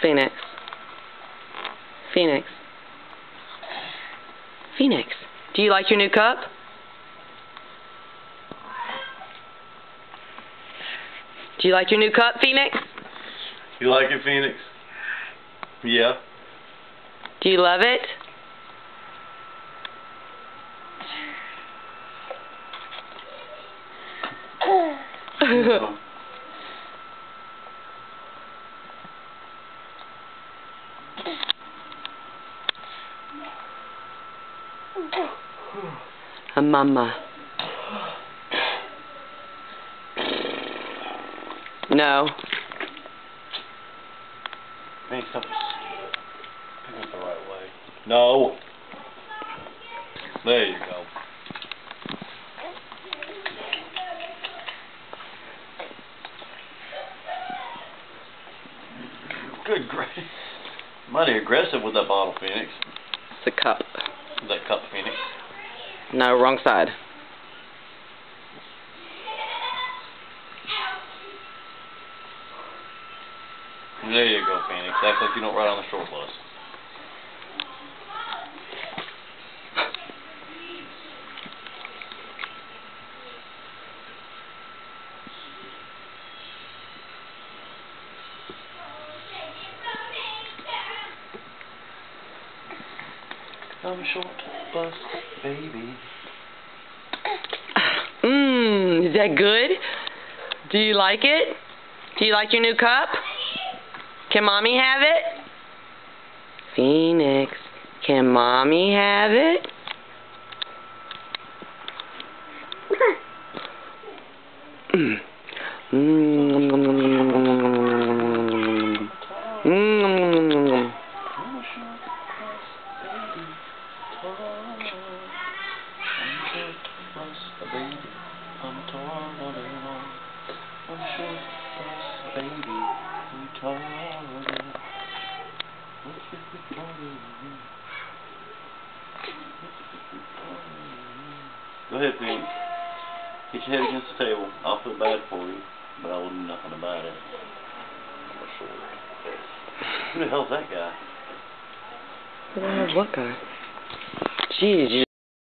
Phoenix. Phoenix. Phoenix. Do you like your new cup? Do you like your new cup, Phoenix? You like it, Phoenix? Yeah. Do you love it? A mama. No. Phoenix, stop. Pick it the right way. No. There you go. Good grief. Mighty aggressive with that bottle, Phoenix. It's a cup. That cup, Phoenix. No, wrong side. There you go, Phoenix. Act like you don't ride on the short bus. I'm a short bus, baby. Is that good? Do you like it? Do you like your new cup? Can Mommy have it? Phoenix, can Mommy have it? Go ahead, Phoenix. Hit your head against the table. I'll feel bad for you, but I will do nothing about it. Who the hell's that guy? Who the hell's what guy? Jeez.